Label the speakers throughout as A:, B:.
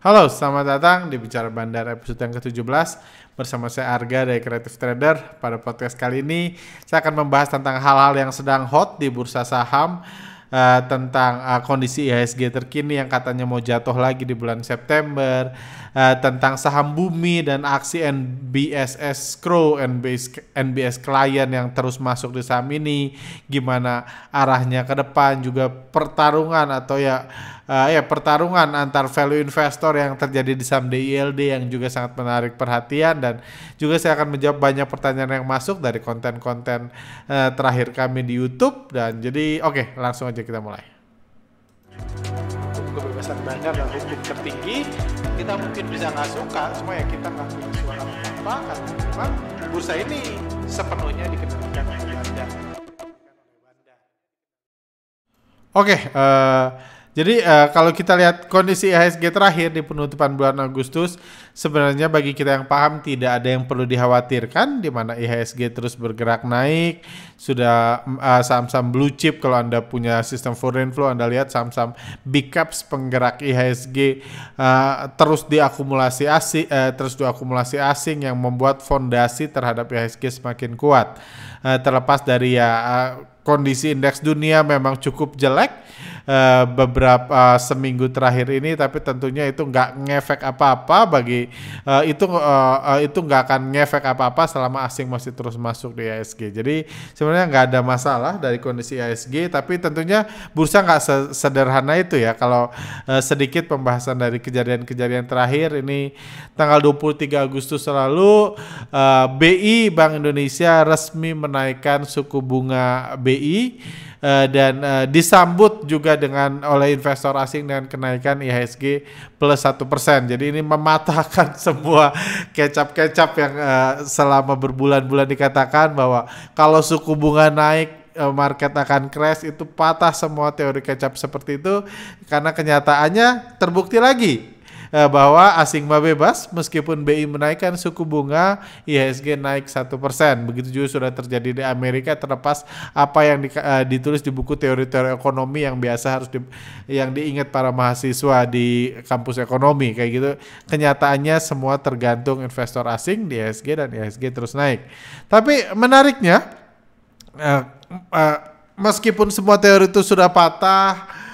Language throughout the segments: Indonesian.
A: Halo, selamat datang di Bicara Bandar episode yang ke-17 bersama saya Arga dari Creative Trader. Pada podcast kali ini saya akan membahas tentang hal-hal yang sedang hot di bursa saham, tentang kondisi IHSG terkini yang katanya mau jatuh lagi di bulan September, tentang saham bumi dan aksi NBS Crow, NBS klien yang terus masuk di saham ini, gimana arahnya ke depan, juga pertarungan atau pertarungan antar value investor yang terjadi di saham DILD yang juga sangat menarik perhatian, dan juga saya akan menjawab banyak pertanyaan yang masuk dari konten-konten terakhir kami di YouTube. Dan jadi oke, langsung aja kita mulai. Kebebasan bandar dan hukum tertinggi, kita mungkin bisa nggak suka, semua ya kita nggak punya suara apa-apa karena memang bursa ini sepenuhnya dikendalikan oleh bandar. Oke, jadi kalau kita lihat kondisi IHSG terakhir di penutupan bulan Agustus, sebenarnya bagi kita yang paham tidak ada yang perlu dikhawatirkan, di mana IHSG terus bergerak naik. Sudah saham-saham blue chip, kalau Anda punya sistem foreign flow, Anda lihat saham-saham big caps penggerak IHSG terus diakumulasi asing yang membuat fondasi terhadap IHSG semakin kuat. Terlepas dari kondisi indeks dunia memang cukup jelek beberapa seminggu terakhir ini, tapi tentunya itu nggak ngefek apa-apa bagi itu nggak akan ngefek apa-apa selama asing masih terus masuk di IHSG. Jadi sebenarnya nggak ada masalah dari kondisi IHSG, tapi tentunya bursa nggak sederhana itu ya. Kalau sedikit pembahasan dari kejadian-kejadian terakhir ini, tanggal 23 Agustus lalu BI Bank Indonesia resmi menaikkan suku bunga BI dan disambut juga oleh investor asing dengan kenaikan IHSG plus 1%. Jadi ini mematahkan semua kecap-kecap yang selama berbulan-bulan dikatakan bahwa kalau suku bunga naik market akan crash. Itu patah semua teori kecap seperti itu, karena kenyataannya terbukti lagi bahwa asing mah bebas. Meskipun BI menaikkan suku bunga, IHSG naik 1%. Begitu juga sudah terjadi di Amerika, terlepas apa yang ditulis di buku teori-teori ekonomi yang biasa yang diingat para mahasiswa di kampus ekonomi kayak gitu. Kenyataannya semua tergantung investor asing di IHSG, dan IHSG terus naik. Tapi menariknya, meskipun semua teori itu sudah patah,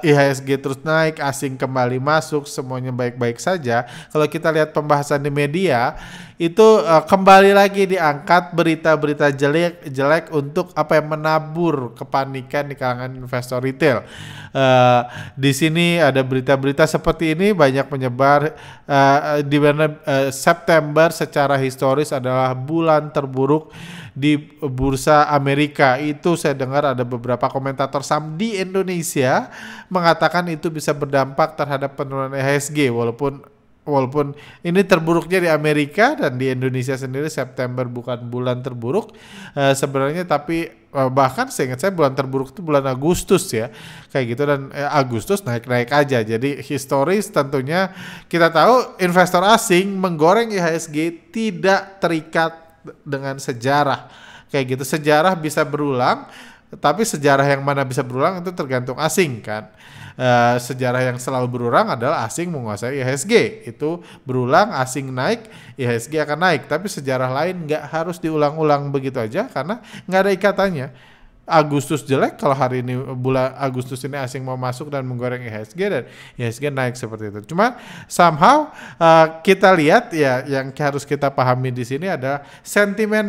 A: IHSG terus naik, asing kembali masuk, semuanya baik-baik saja. Kalau kita lihat pembahasan di media, itu kembali lagi diangkat berita-berita jelek untuk menabur kepanikan di kalangan investor retail. Di sini ada berita-berita seperti ini banyak menyebar, di mana September secara historis adalah bulan terburuk di bursa Amerika. Itu saya dengar ada beberapa komentator saham di Indonesia mengatakan itu bisa berdampak terhadap penurunan IHSG, walaupun ini terburuknya di Amerika, dan di Indonesia sendiri September bukan bulan terburuk sebenarnya, tapi bahkan seingat saya bulan terburuk itu bulan Agustus ya, kayak gitu. Dan Agustus naik-naik aja. Jadi historis tentunya kita tahu investor asing menggoreng IHSG tidak terikat dengan sejarah kayak gitu. Sejarah bisa berulang, tapi sejarah yang mana bisa berulang itu tergantung asing kan. Sejarah yang selalu berulang adalah asing menguasai IHSG, itu berulang, asing naik, IHSG akan naik. Tapi sejarah lain nggak harus diulang-ulang begitu aja, karena nggak ada ikatannya. Agustus jelek, kalau hari ini bulan Agustus ini asing mau masuk dan menggoreng IHSG, dan IHSG naik seperti itu. Cuma somehow kita lihat ya, yang harus kita pahami di sini adalah sentimen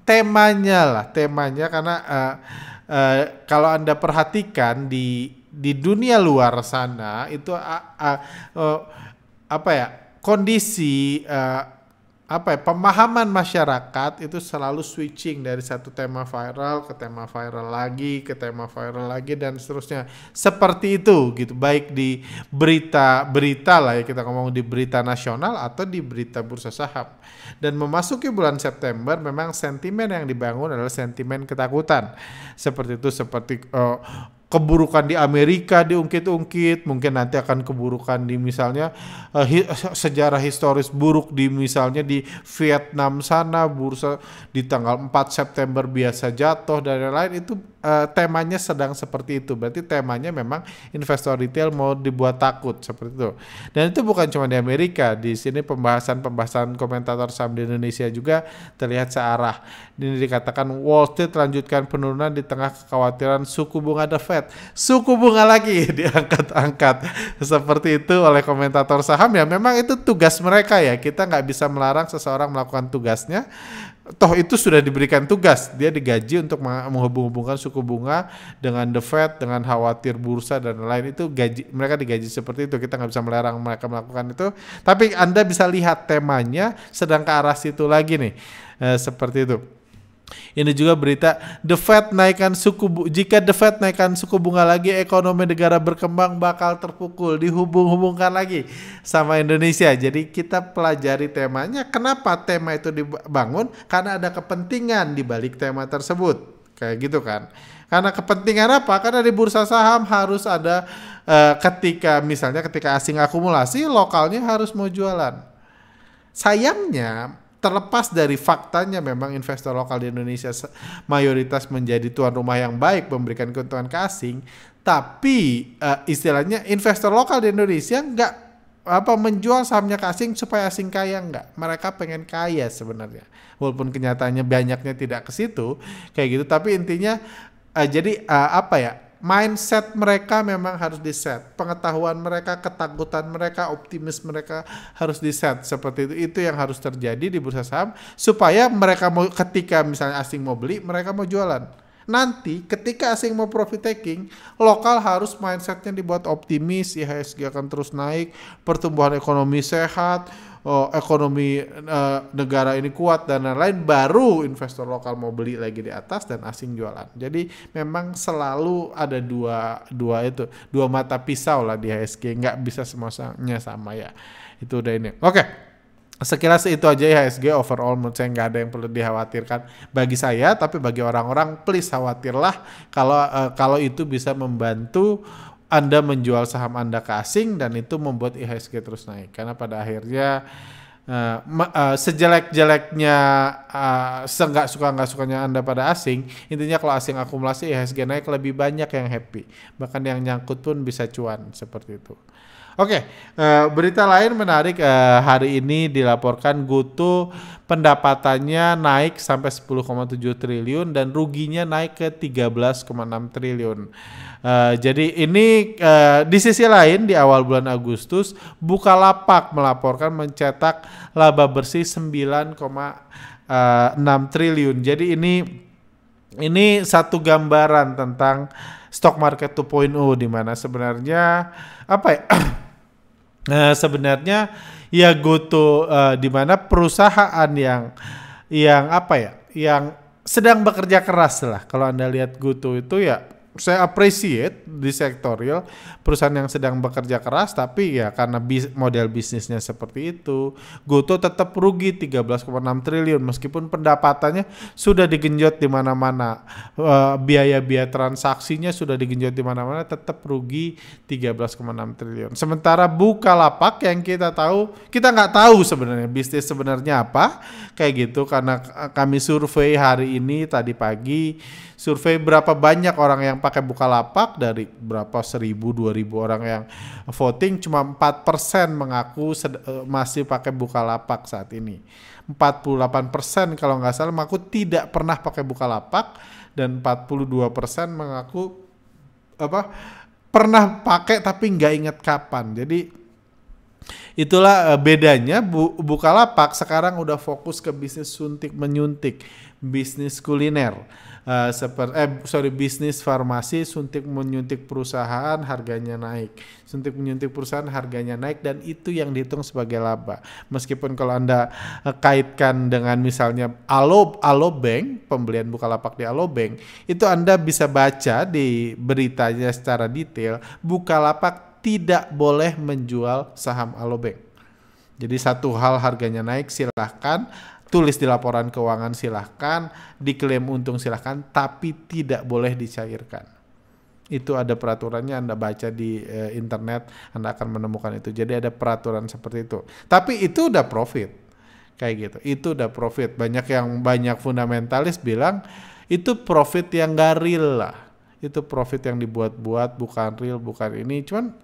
A: temanya karena kalau Anda perhatikan di dunia luar sana itu kondisi pemahaman masyarakat itu selalu switching dari satu tema viral ke tema viral lagi, ke tema viral lagi, dan seterusnya. Seperti itu gitu, baik di berita lah ya, kita ngomong di berita nasional atau di berita bursa saham. Dan memasuki bulan September memang sentimen yang dibangun adalah sentimen ketakutan. Seperti itu, seperti keburukan di Amerika diungkit-ungkit, mungkin nanti akan keburukan di misalnya sejarah historis buruk di misalnya di Vietnam sana, bursa di tanggal 4 September biasa jatuh dan lain-lain. Itu temanya sedang seperti itu. Berarti temanya memang investor retail mau dibuat takut seperti itu. Dan itu bukan cuma di Amerika. Di sini pembahasan komentator saham di Indonesia juga terlihat searah. Ini dikatakan Wall Street lanjutkan penurunan di tengah kekhawatiran suku bunga The Fed. Suku bunga lagi diangkat-angkat seperti itu oleh komentator saham. Ya memang itu tugas mereka ya. Kita nggak bisa melarang seseorang melakukan tugasnya. Toh itu sudah diberikan tugas, dia digaji untuk menghubung-hubungkan suku bunga dengan The Fed, dengan khawatir bursa dan lain itu mereka digaji seperti itu. Kita nggak bisa melarang mereka melakukan itu. Tapi Anda bisa lihat temanya sedang ke arah situ lagi nih, seperti itu. Ini juga berita jika The Fed naikkan suku bunga lagi, ekonomi negara berkembang bakal terpukul, dihubung-hubungkan lagi sama Indonesia. Jadi kita pelajari temanya. Kenapa tema itu dibangun? Karena ada kepentingan di balik tema tersebut. Kayak gitu kan. Karena kepentingan apa? Karena di bursa saham harus ada ketika asing akumulasi, lokalnya harus mau jualan. Sayangnya terlepas dari faktanya memang investor lokal di Indonesia mayoritas menjadi tuan rumah yang baik memberikan keuntungan ke asing, tapi istilahnya investor lokal di Indonesia nggak menjual sahamnya ke asing supaya asing kaya, nggak. Mereka pengen kaya sebenarnya, walaupun kenyataannya banyaknya tidak ke situ kayak gitu. Tapi intinya mindset mereka memang harus di-set. Pengetahuan mereka, ketakutan mereka, optimis mereka harus di-set seperti itu. Itu yang harus terjadi di bursa saham supaya mereka ketika misalnya asing mau beli, mereka mau jualan. Nanti ketika asing mau profit taking, lokal harus mindsetnya dibuat optimis, IHSG akan terus naik, pertumbuhan ekonomi sehat, ekonomi negara ini kuat dan lain-lain, baru investor lokal mau beli lagi di atas dan asing jualan. Jadi memang selalu ada dua mata pisau lah di IHSG, nggak bisa semuanya sama ya. Itu udah ini. Oke. Sekilas itu aja IHSG overall, menurut saya nggak ada yang perlu dikhawatirkan bagi saya, tapi bagi orang-orang please khawatirlah kalau itu bisa membantu Anda menjual saham Anda ke asing dan itu membuat IHSG terus naik. Karena pada akhirnya sejelek-jeleknya nggak sukanya Anda pada asing, intinya kalau asing akumulasi IHSG naik lebih banyak yang happy, bahkan yang nyangkut pun bisa cuan seperti itu. Oke, berita lain menarik hari ini dilaporkan GoTo pendapatannya naik sampai 10,7 triliun dan ruginya naik ke 13,6 triliun. Jadi ini di sisi lain di awal bulan Agustus Bukalapak melaporkan mencetak laba bersih 9,6 triliun. Jadi ini satu gambaran tentang stock market 2.0 di mana sebenarnya sebenarnya ya GoTo di mana perusahaan yang sedang bekerja keras lah. Kalau Anda lihat GoTo itu ya saya appreciate di sektorial perusahaan yang sedang bekerja keras, tapi ya karena model bisnisnya seperti itu, GoTo tetap rugi 13,6 triliun meskipun pendapatannya sudah digenjot di mana-mana, biaya-biaya transaksinya sudah digenjot di mana-mana, tetap rugi 13,6 triliun. Sementara Bukalapak yang kita nggak tahu sebenarnya bisnis sebenarnya apa kayak gitu, karena kami survei hari ini tadi pagi, survei berapa banyak orang yang pakai Bukalapak dari berapa 1.000-2.000 orang yang voting, cuma 4% mengaku masih pakai Bukalapak saat ini. 48% kalau nggak salah mengaku tidak pernah pakai Bukalapak dan 42% mengaku pernah pakai tapi nggak ingat kapan. Jadi itulah bedanya Bukalapak sekarang udah fokus ke bisnis suntik menyuntik, bisnis kuliner. Bisnis farmasi, suntik menyuntik perusahaan harganya naik, dan itu yang dihitung sebagai laba. Meskipun kalau Anda kaitkan dengan misalnya Alobank, pembelian Bukalapak di Alobank, itu Anda bisa baca di beritanya secara detail, Bukalapak tidak boleh menjual saham Alobank. Jadi satu hal harganya naik silahkan, tulis di laporan keuangan silahkan, diklaim untung silahkan, tapi tidak boleh dicairkan. Itu ada peraturannya, Anda baca di internet, Anda akan menemukan itu. Jadi ada peraturan seperti itu. Tapi itu udah profit. Kayak gitu. Itu udah profit. Banyak fundamentalis bilang itu profit yang gak real lah. Itu profit yang dibuat-buat, bukan real, bukan ini. Cuman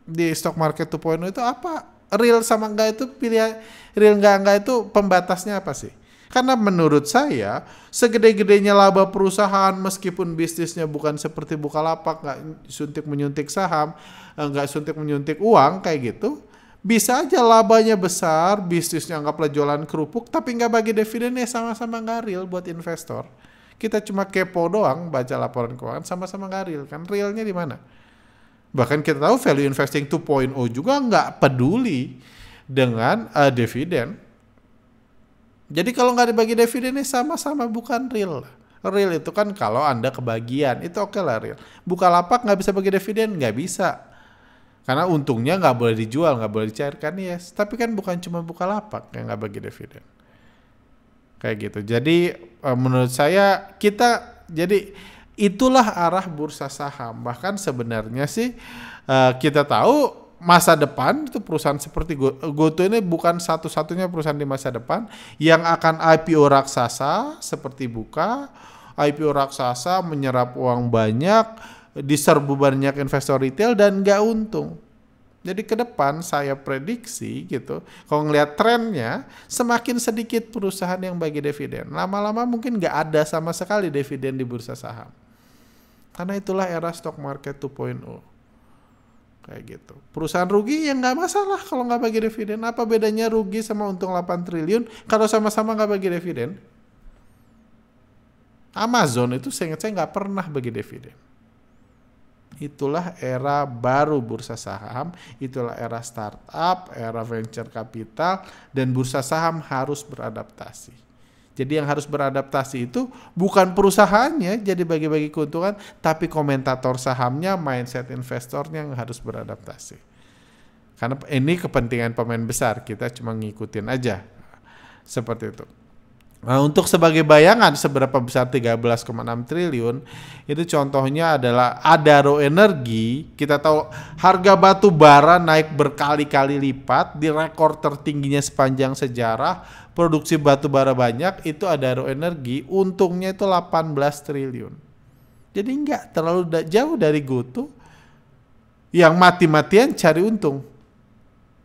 A: di stock market 2.0 itu apa? Real sama enggak itu pilihan, real enggak itu pembatasnya apa sih? Karena menurut saya segede-gedenya laba perusahaan meskipun bisnisnya bukan seperti Bukalapak, nggak suntik menyuntik saham, nggak suntik menyuntik uang kayak gitu, bisa aja labanya besar, bisnisnya anggaplah jualan kerupuk, tapi nggak bagi dividennya, sama-sama nggak real buat investor. Kita cuma kepo doang baca laporan keuangan, sama-sama nggak real kan? Realnya di mana? Bahkan kita tahu value investing 2.0 juga nggak peduli dengan dividen. Jadi kalau nggak dibagi dividennya sama-sama bukan real. Real itu kan kalau Anda kebagian, itu oke lah real. Bukalapak nggak bisa bagi dividen, nggak bisa. Karena untungnya nggak boleh dijual, nggak boleh dicairkan, yes. Tapi kan bukan cuma Bukalapak yang nggak bagi dividen. Kayak gitu. Jadi menurut saya jadi itulah arah bursa saham. Bahkan sebenarnya sih kita tahu masa depan itu perusahaan seperti GoTo ini bukan satu-satunya perusahaan di masa depan yang akan IPO raksasa seperti Buka. IPO raksasa menyerap uang banyak, diserbu banyak investor retail dan nggak untung. Jadi ke depan saya prediksi gitu, kalau ngelihat trennya semakin sedikit perusahaan yang bagi dividen. Lama-lama mungkin nggak ada sama sekali dividen di bursa saham. Karena itulah era stock market 2.0. Kayak gitu. Perusahaan rugi ya nggak masalah kalau nggak bagi dividen. Apa bedanya rugi sama untung 8 triliun kalau sama-sama nggak bagi dividen? Amazon itu saya ingat saya nggak pernah bagi dividen. Itulah era baru bursa saham, itulah era startup, era venture capital, dan bursa saham harus beradaptasi. Jadi yang harus beradaptasi itu bukan perusahaannya jadi bagi-bagi keuntungan, tapi komentator sahamnya, mindset investornya yang harus beradaptasi. Karena ini kepentingan pemain besar, kita cuma ngikutin aja. Seperti itu. Nah, untuk sebagai bayangan seberapa besar 13,6 triliun, itu contohnya adalah Adaro Energi. Kita tahu harga batu bara naik berkali-kali lipat di rekor tertingginya sepanjang sejarah. Produksi batu bara banyak, itu Adaro Energi, untungnya itu 18 triliun. Jadi enggak terlalu jauh dari GoTo yang mati-matian cari untung.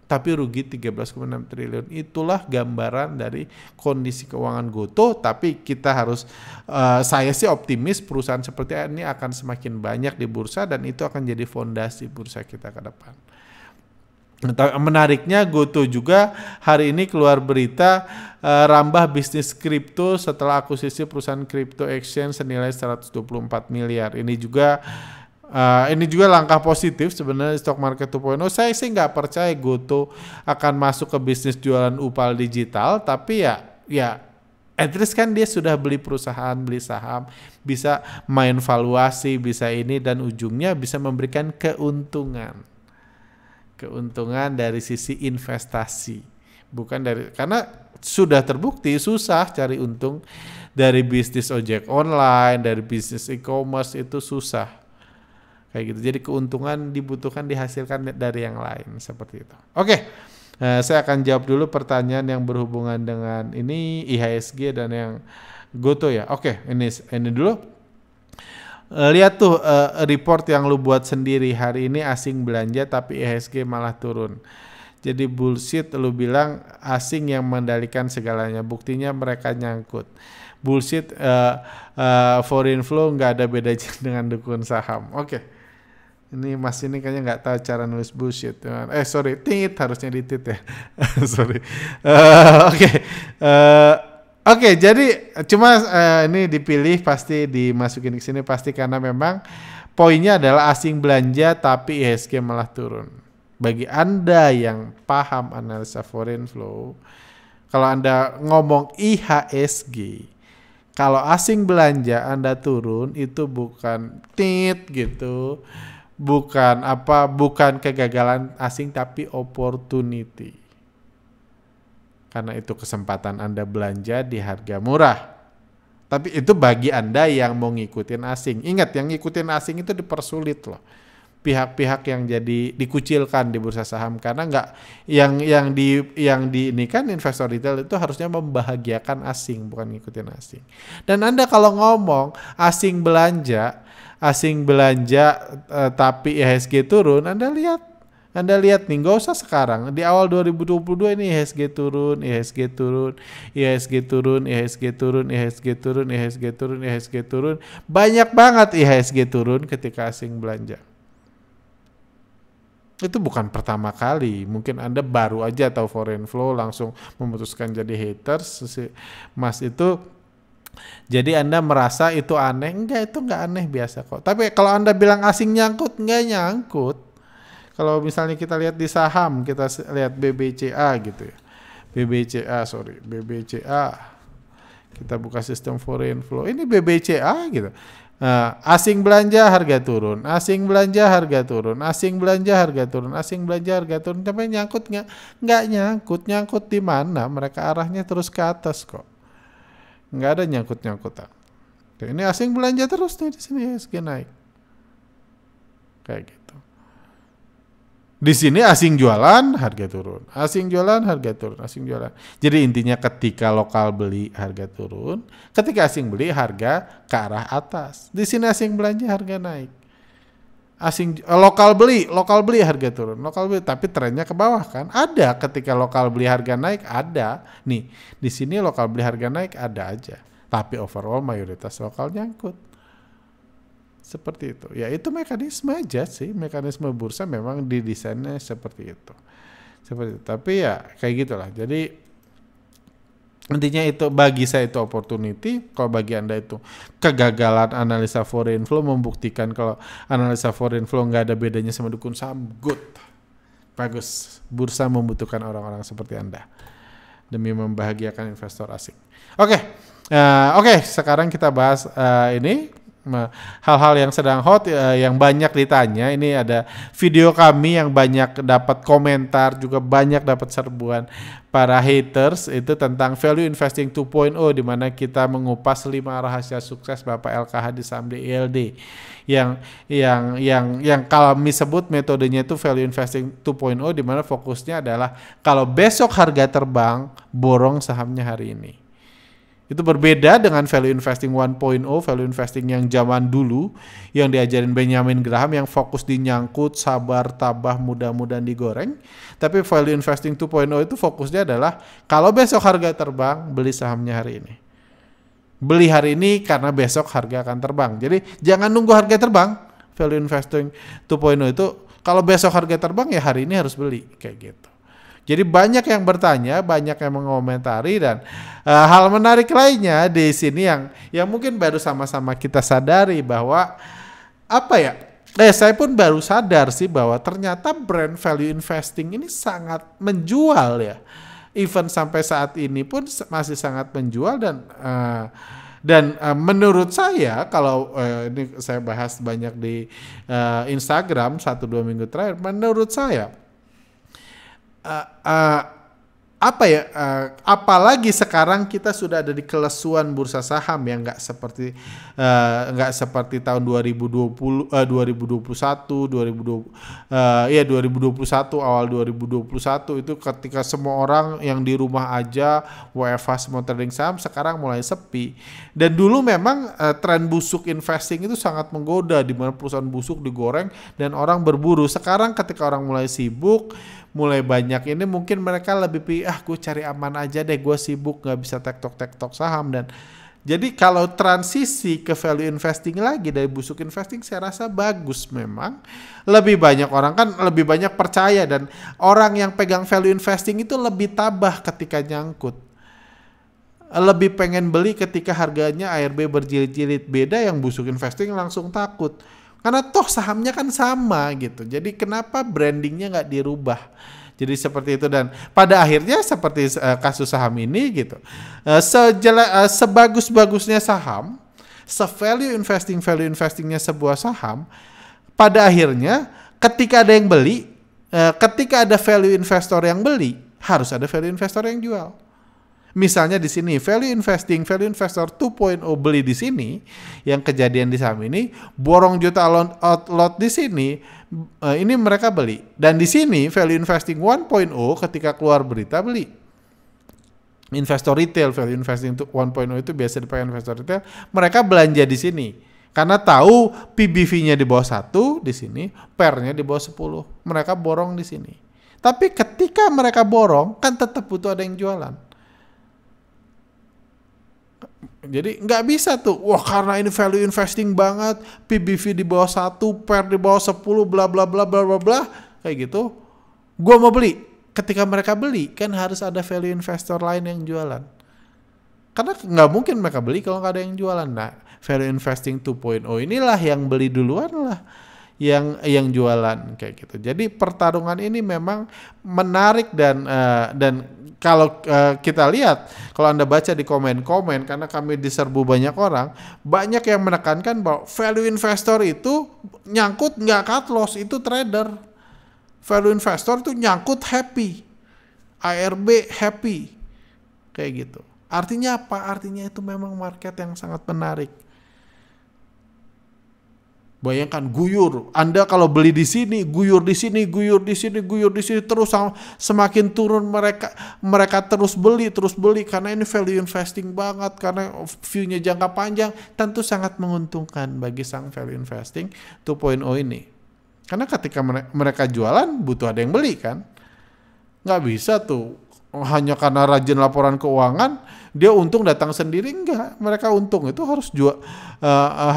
A: Tapi rugi 13,6 triliun. Itulah gambaran dari kondisi keuangan GoTo. Tapi kita harus, saya sih optimis perusahaan seperti ini akan semakin banyak di bursa dan itu akan jadi fondasi bursa kita ke depan. Menariknya GoTo juga hari ini keluar berita rambah bisnis kripto setelah akuisisi perusahaan crypto exchange senilai 124 miliar. Ini juga langkah positif sebenarnya stock market 2.0. Saya sih nggak percaya GoTo akan masuk ke bisnis jualan upal digital, tapi ya at least kan dia sudah beli perusahaan, beli saham, bisa main valuasi, bisa ini dan ujungnya bisa memberikan keuntungan dari sisi investasi, bukan dari, karena sudah terbukti susah cari untung dari bisnis ojek online, dari bisnis e-commerce itu susah. Kayak gitu. Jadi keuntungan dibutuhkan dihasilkan dari yang lain seperti itu. Oke. Saya akan jawab dulu pertanyaan yang berhubungan dengan ini IHSG dan yang GoTo ya. Oke, ini dulu. Lihat tuh report yang lu buat sendiri hari ini asing belanja tapi IHSG malah turun. Jadi bullshit lu bilang asing yang mengendalikan segalanya. Buktinya mereka nyangkut. Bullshit foreign flow nggak ada bedanya dengan dukun saham. Oke. Ini Mas ini kayaknya nggak tahu cara nulis bullshit. Sorry, tit harusnya di tit ya. Sorry. Oke, jadi cuma ini dipilih pasti dimasukin ke sini pasti karena memang poinnya adalah asing belanja tapi IHSG malah turun. Bagi Anda yang paham analisa foreign flow, kalau Anda ngomong IHSG, kalau asing belanja Anda turun itu bukan tit gitu. Bukan kegagalan asing tapi opportunity. Karena itu kesempatan Anda belanja di harga murah. Tapi itu bagi Anda yang mau ngikutin asing. Ingat yang ngikutin asing itu dipersulit loh. pihak-pihak yang jadi dikucilkan di bursa saham karena nggak yang di ini kan investor retail itu harusnya membahagiakan asing bukan ngikutin asing. Dan Anda kalau ngomong asing belanja tapi IHSG turun, Anda lihat nih, nggak usah sekarang. Di awal 2022 ini IHSG turun, IHSG turun, IHSG turun, IHSG turun, IHSG turun, IHSG turun, IHSG turun. Banyak banget IHSG turun ketika asing belanja. Itu bukan pertama kali. Mungkin Anda baru aja tahu foreign flow langsung memutuskan jadi haters. Mas itu jadi Anda merasa itu aneh. Enggak, itu enggak aneh, biasa kok. Tapi kalau Anda bilang asing nyangkut, enggak nyangkut. Kalau misalnya kita lihat di saham, kita lihat BBCA gitu ya. BBCA. Kita buka sistem foreign flow. Ini BBCA gitu. Asing belanja harga turun, asing belanja harga turun, asing belanja harga turun, asing belanja harga turun. Tapi nyangkut nggak nyangkut di mana? Mereka arahnya terus ke atas kok. Nggak ada nyangkut-nyangkutan. Ini asing belanja terus nih di sini IHSG naik. Kayak gitu. Di sini asing jualan harga turun, asing jualan harga turun, asing jualan. Jadi intinya ketika lokal beli harga turun, ketika asing beli harga ke arah atas. Di sini asing belanja harga naik. Lokal beli harga turun, lokal beli tapi trennya ke bawah kan? Ada ketika lokal beli harga naik ada. Nih, di sini lokal beli harga naik ada aja. Tapi overall mayoritas lokal nyangkut. Seperti itu. Ya itu mekanisme aja sih. Mekanisme bursa memang didesainnya seperti itu. Tapi ya kayak gitulah. Jadi intinya itu bagi saya itu opportunity. Kalau bagi Anda itu kegagalan analisa foreign flow membuktikan kalau analisa foreign flow nggak ada bedanya sama dukun saham. Good. Bagus. Bursa membutuhkan orang-orang seperti Anda demi membahagiakan investor asing. Oke. Sekarang kita bahas ini. Hal-hal yang sedang hot yang banyak ditanya. Ini ada video kami yang banyak dapat komentar, juga banyak dapat serbuan para haters itu tentang value investing 2.0 di mana kita mengupas 5 rahasia sukses Bapak LKH di saham DILD yang kami sebut metodenya itu value investing 2.0 di mana fokusnya adalah kalau besok harga terbang borong sahamnya hari ini. Itu berbeda dengan value investing 1.0, value investing yang zaman dulu yang diajarin Benjamin Graham yang fokus di nyangkut, sabar, tabah, mudah-mudahan digoreng. Tapi value investing 2.0 itu fokusnya adalah kalau besok harga terbang, beli sahamnya hari ini. Beli hari ini karena besok harga akan terbang. Jadi jangan nunggu harga terbang. Value investing 2.0 itu kalau besok harga terbang ya hari ini harus beli, kayak gitu. Jadi banyak yang bertanya, banyak yang mengomentari dan hal menarik lainnya di sini yang mungkin baru sama-sama kita sadari bahwa saya pun baru sadar sih bahwa ternyata brand value investing ini sangat menjual ya. Even sampai saat ini pun masih sangat menjual dan menurut saya kalau ini saya bahas banyak di Instagram 1-2 minggu terakhir, menurut saya apalagi sekarang kita sudah ada di kelesuan bursa saham yang nggak seperti tahun 2020 awal 2021 itu ketika semua orang yang di rumah aja WFH semua trading saham, sekarang mulai sepi. Dan dulu memang tren busuk investing itu sangat menggoda di mana perusahaan busuk digoreng dan orang berburu. Sekarang ketika orang mulai sibuk, mulai banyak ini mungkin mereka lebih gue cari aman aja deh, gue sibuk gak bisa tektok saham. Dan jadi kalau transisi ke value investing lagi dari busuk investing saya rasa bagus. Memang lebih banyak orang kan lebih banyak percaya dan orang yang pegang value investing itu lebih tabah ketika nyangkut, lebih pengen beli ketika harganya ARB berjilid-jilid. Beda yang busuk investing langsung takut karena toh sahamnya kan sama gitu. Jadi kenapa brandingnya nggak dirubah? Jadi seperti itu dan pada akhirnya seperti kasus saham ini gitu. Sebagus-bagusnya saham, value investingnya sebuah saham, pada akhirnya ketika ada yang beli, ketika ada value investor yang beli, harus ada value investor yang jual. Misalnya di sini value investor 2.0 beli di sini, yang kejadian di saham ini, borong juta lot di sini, ini mereka beli. Dan di sini value investing 1.0 ketika keluar berita beli. Investor retail, value investing 1.0 itu biasa dipakai investor retail, mereka belanja di sini. Karena tahu PBV-nya di bawah 1 di sini, PER-nya di bawah 10. Mereka borong di sini. Tapi ketika mereka borong, kan tetap butuh ada yang jualan. Jadi nggak bisa tuh, wah karena ini value investing banget, PBV di bawah 1, PER di bawah 10, bla bla bla bla bla bla, kayak gitu. Gua mau beli. Ketika mereka beli, kan harus ada value investor lain yang jualan. Karena nggak mungkin mereka beli kalau nggak ada yang jualan. Nah, value investing 2.0 inilah yang beli duluan lah, yang jualan kayak gitu. Jadi pertarungan ini memang menarik dan kalau kita lihat, kalau Anda baca di komen-komen, karena kami diserbu banyak orang, banyak yang menekankan bahwa value investor itu nyangkut nggak cut loss, itu trader. Value investor itu nyangkut happy, ARB happy, kayak gitu. Artinya apa? Artinya itu memang market yang sangat menarik. Bayangkan guyur, Anda kalau beli di sini, guyur di sini, guyur di sini, guyur di sini, terus semakin turun mereka terus beli karena ini value investing banget, karena view-nya jangka panjang, tentu sangat menguntungkan bagi sang value investing 2.0 ini. Karena ketika mereka jualan butuh ada yang beli kan, nggak bisa tuh hanya karena rajin laporan keuangan dia untung datang sendiri, enggak. Mereka untung itu harus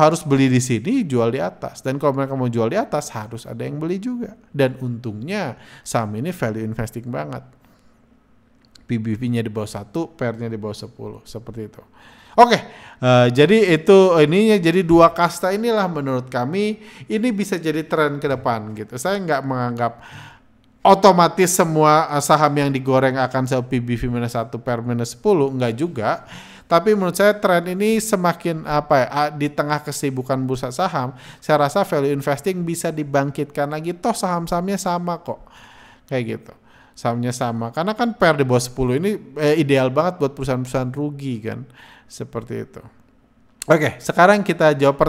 A: harus beli di sini, jual di atas. Dan kalau mereka mau jual di atas harus ada yang beli juga. Dan untungnya saham ini value investing banget. PBV-nya di bawah 1, PER-nya di bawah 10, seperti itu. Oke, jadi jadi dua kasta inilah menurut kami ini bisa jadi tren ke depan gitu. Saya nggak menganggap otomatis semua saham yang digoreng akan selalu PBV minus 1, PER minus 10, enggak juga. Tapi menurut saya tren ini semakin di tengah kesibukan bursa saham, saya rasa value investing bisa dibangkitkan lagi. Toh saham-sahamnya sama kok, kayak gitu. Sahamnya sama, karena kan PER di bawah 10 ini ideal banget buat perusahaan-perusahaan rugi kan, seperti itu. Oke, sekarang kita menjawab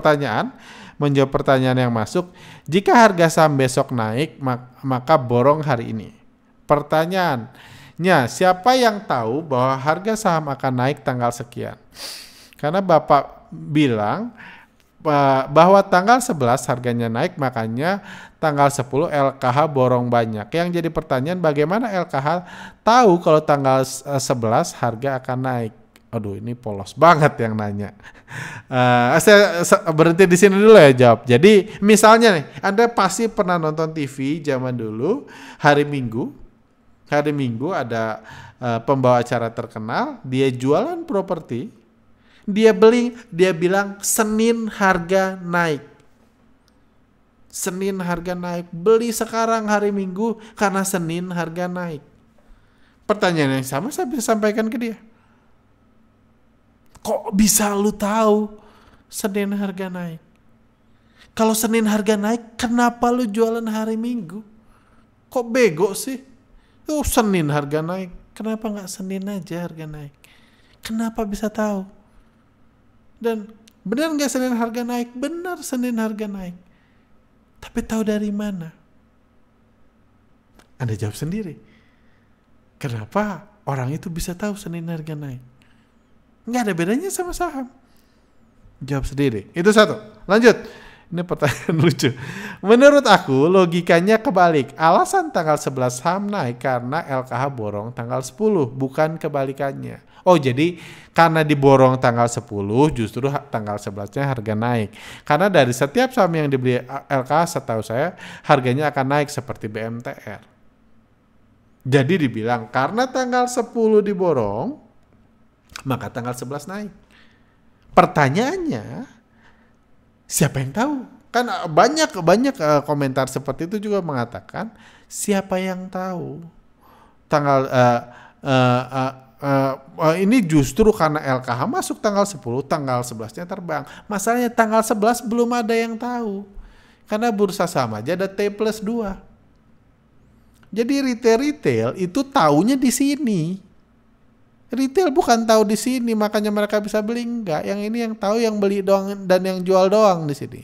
A: pertanyaan yang masuk. Jika harga saham besok naik, maka borong hari ini. Pertanyaannya, siapa yang tahu bahwa harga saham akan naik tanggal sekian? Karena Bapak bilang bahwa tanggal 11 harganya naik, makanya tanggal 10 LKH borong banyak. Yang jadi pertanyaan, bagaimana LKH tahu kalau tanggal 11 harga akan naik? Aduh, ini polos banget yang nanya. Saya berhenti di sini dulu ya jawab. Jadi misalnya nih, Anda pasti pernah nonton TV zaman dulu, hari Minggu ada pembawa acara terkenal, dia jualan properti, dia bilang Senin harga naik. Senin harga naik, beli sekarang hari Minggu karena Senin harga naik. Pertanyaan yang sama saya bisa sampaikan ke dia. Kok bisa lu tahu Senin harga naik? Kalau Senin harga naik, kenapa lu jualan hari Minggu? Kok bego sih? Senin harga naik, kenapa nggak Senin aja harga naik? Kenapa bisa tahu? Dan benar nggak Senin harga naik? Benar Senin harga naik. Tapi tahu dari mana? Anda jawab sendiri. Kenapa orang itu bisa tahu Senin harga naik? Nggak ada bedanya sama saham. Jawab sendiri. Itu satu. Lanjut. Ini pertanyaan lucu. Menurut aku logikanya kebalik. Alasan tanggal 11 saham naik karena LKH borong tanggal 10. Bukan kebalikannya. Oh jadi karena diborong tanggal 10 justru tanggal 11-nya harga naik. Karena dari setiap saham yang dibeli LKH setahu saya harganya akan naik seperti BMTR. Jadi dibilang karena tanggal 10 diborong maka tanggal 11 naik. Pertanyaannya, siapa yang tahu? Kan banyak komentar seperti itu juga mengatakan, siapa yang tahu? Tanggal ini justru karena LKH masuk tanggal 10, tanggal 11-nya terbang. Masalahnya tanggal 11 belum ada yang tahu. Karena bursa saham aja ada T+2. Jadi retail itu taunya di sini. Retail bukan tahu di sini, makanya mereka bisa beli, enggak. Yang ini yang tahu yang beli doang dan yang jual doang di sini.